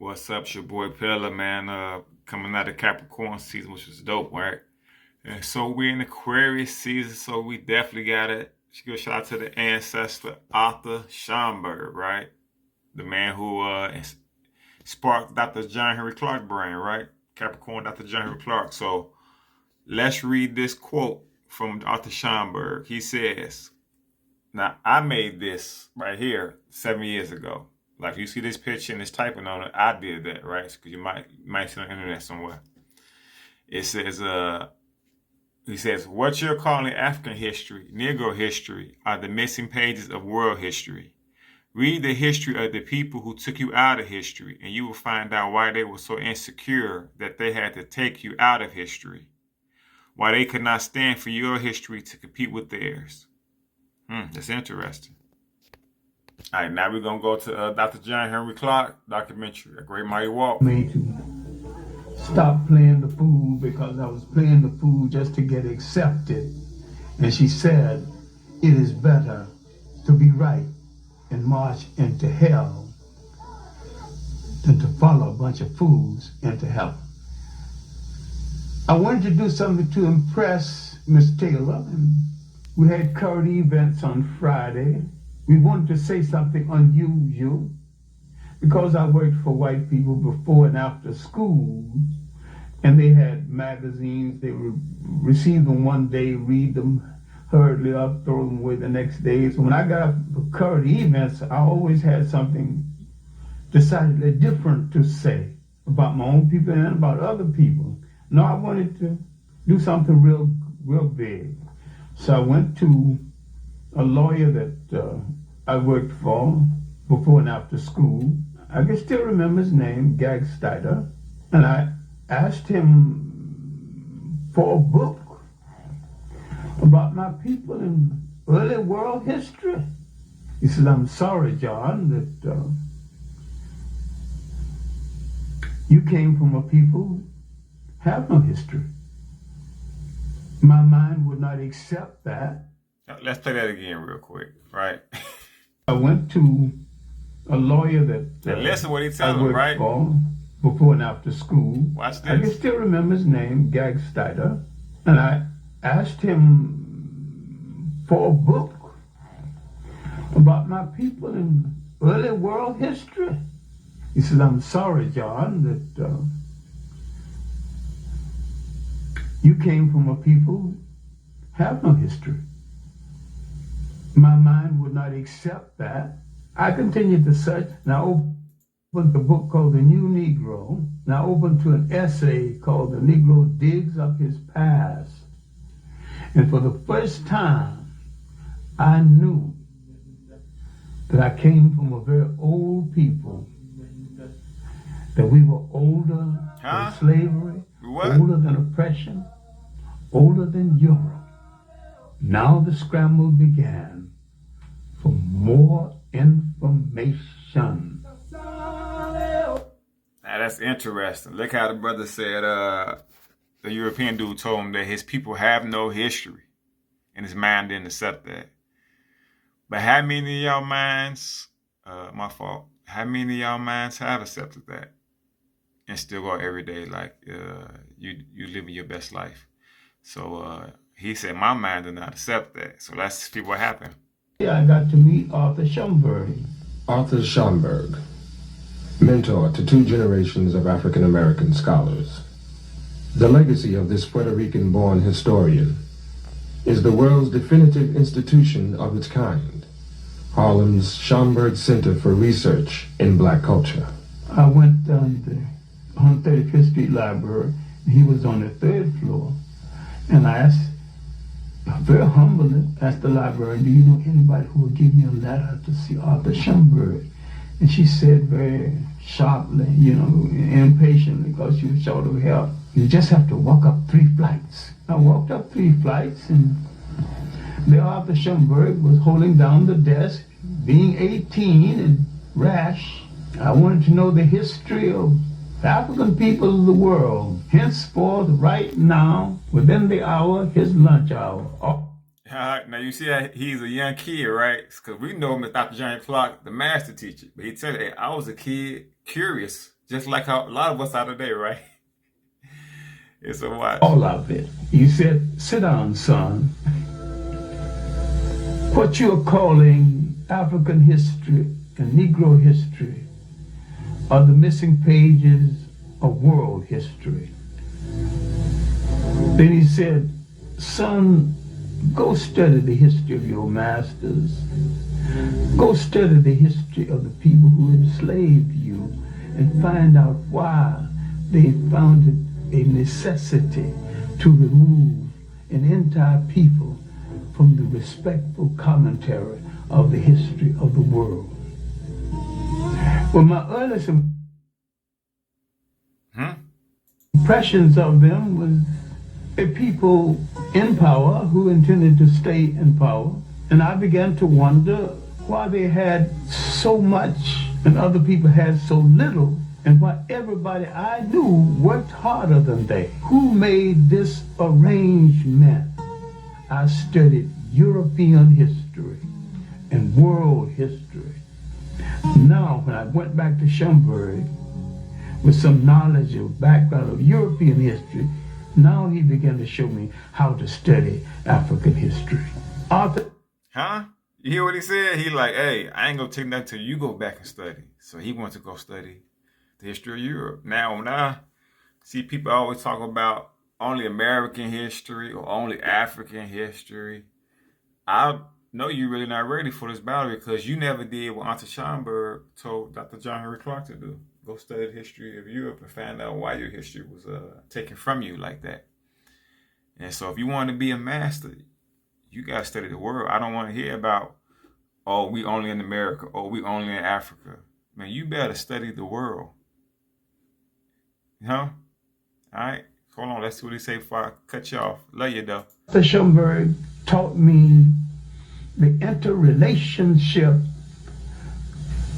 What's up? It's your boy Pella, man. Coming out of Capricorn season, which was dope, right? And so we're in Aquarius season, so we definitely got it. Give a shout out to the ancestor Arthur Schomburg, right? The man who sparked Dr. John Henry Clarke brain, right? Capricorn, Dr. John Henry Clarke. So let's read this quote from Arthur Schomburg. He says, "Now I made this right here 7 years ago. Like you see this picture and it's typing on it. I did that, right? Because you might see it on the internet somewhere. It says, he says, what you're calling African history, Negro history, are the missing pages of world history. Read the history of the people who took you out of history, and you will find out why they were so insecure that they had to take you out of history. Why they could not stand for your history to compete with theirs." That's interesting. All right, now we're going to go to Dr. John Henry Clarke documentary, A Great Mighty Walk. Me to stop playing the fool because I was playing the fool just to get accepted. And she said, it is better to be right and march into hell than to follow a bunch of fools into heaven. I wanted to do something to impress Miss Taylor, and we had current events on Friday. We wanted to say something unusual because I worked for white people before and after school, and they had magazines. They would receive them one day, read them hurriedly up, throw them away the next day. So when I got for current events, I always had something decidedly different to say about my own people and about other people. No, I wanted to do something real big. So I went to a lawyer that I worked for before and after school. I can still remember his name, Gagsteiner, and I asked him for a book about my people in early world history. He said, I'm sorry, John, that you came from a people who have no history. My mind would not accept that. Let's play that again real quick, right? I went to a lawyer that listen to what he's I telling him, worked right? for before and after school. Watch I can this. still remember his name, Gagsteiner, and I asked him for a book about my people in early world history. He said, I'm sorry, John, that you came from a people who have no history. My mind would not accept that. I continued to search, and I opened the book called The New Negro, and I opened to an essay called The Negro Digs Up His Past. And for the first time, I knew that I came from a very old people, that we were older than slavery, older than oppression, older than Europe. Now the scramble began for more information. Now that's interesting. Look how the brother said the European dude told him that his people have no history, and his mind didn't accept that. But how many of y'all minds, my fault, how many of y'all minds have accepted that and still go every day like you living your best life? So he said, my mind did not accept that. So let's see what happened. Yeah, I got to meet Arthur Schomburg. Arthur Schomburg, mentor to 2 generations of African American scholars. The legacy of this Puerto Rican-born historian is the world's definitive institution of its kind, Harlem's Schomburg Center for Research in Black Culture. I went down the 135th Street Library. He was on the 3rd floor. And I asked, very humbly, asked the librarian, do you know anybody who will give me a letter to see Arthur Schomburg? And she said very sharply, impatiently, because she was short of help, you just have to walk up 3 flights. I walked up 3 flights, and there Arthur Schomburg was holding down the desk, being 18 and rash. I wanted to know the history of the African people of the world, henceforth, right now, within the hour, his lunch hour. Now you see that he's a young kid, right? Because we know him as Dr. John Clarke, the master teacher. But he said, hey, I was a kid, curious, Just like how a lot of us are today, right? It's a watch. All of it. He said, sit down, son. What you're calling African history and Negro history are the missing pages of world history. Then he said, son, go study the history of your masters. Go study the history of the people who enslaved you and find out why they found it a necessity to remove an entire people from the respectful commentary of the history of the world. Well, my earliest impressions of them was a people in power who intended to stay in power. And I began to wonder why they had so much and other people had so little, and why everybody I knew worked harder than they. Who made this arrangement? I studied European history and world history. Now, when I went back to Schomburg with some knowledge of background of European history, now he began to show me how to study African history. Huh? You hear what he said? He like, hey, I ain't gonna take nothing till you go back and study. So he went to go study the history of Europe. Now, when I see people always talk about only American history or only African history, I know you're really not ready for this battle because you never did what Auntie Schomburg told Dr. John Henrik Clarke to do. Go study the history of Europe and find out why your history was taken from you like that. And so if you want to be a master, you got to study the world. I don't want to hear about, oh, we only in America, or we only in Africa. Man, you better study the world. You know? All right? Hold on. Let's see what he say before I cut you off. Love you, though. Dr. Schomburg taught me the interrelationship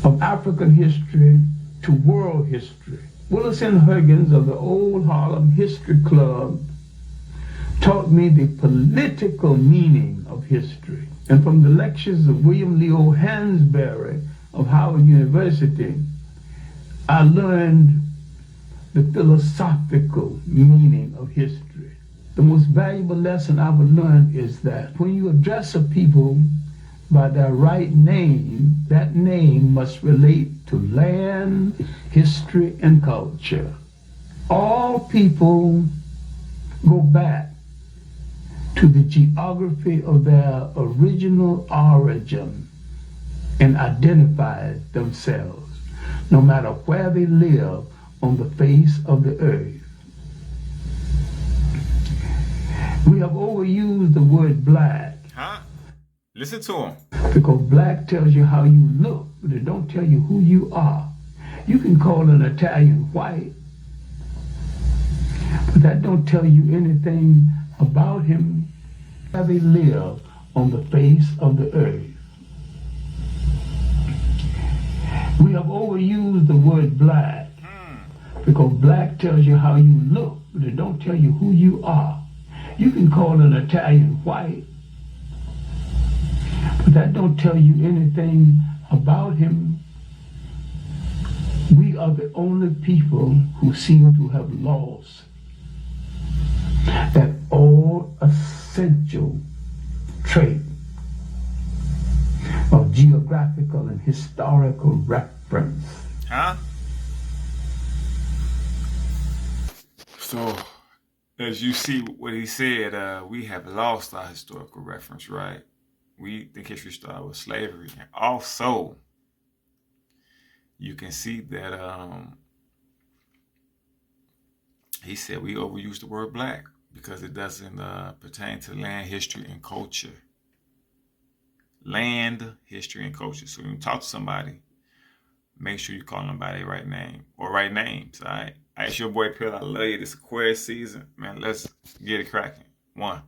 of African history to world history. Willis and Huggins of the Old Harlem History Club taught me the political meaning of history. And from the lectures of William Leo Hansberry of Howard University, I learned the philosophical meaning of history. The most valuable lesson I would learn is that when you address a people by their right name, that name must relate to land, history, and culture. All people go back to the geography of their original origin and identify themselves, no matter where they live on the face of the earth. We have overused the word black. Huh? Listen to him. Because black tells you how you look, but it don't tell you who you are. You can call an Italian white, but that don't tell you anything about him. How they live on the face of the earth. We have overused the word black because black tells you how you look, but it don't tell you who you are. You can call an Italian white, but that don't tell you anything about him. We are the only people who seem to have lost that all essential trait of geographical and historical reference. Huh? So, as you see what he said, we have lost our historical reference, right? We think history started with slavery. And also, you can see that he said we overuse the word black because it doesn't pertain to land, history, and culture. Land, history, and culture. So when you talk to somebody, make sure you call them by their right name or right names, all right? It's your boy Pill. I love you. This Aquarius season. Man, let's get it cracking. 1.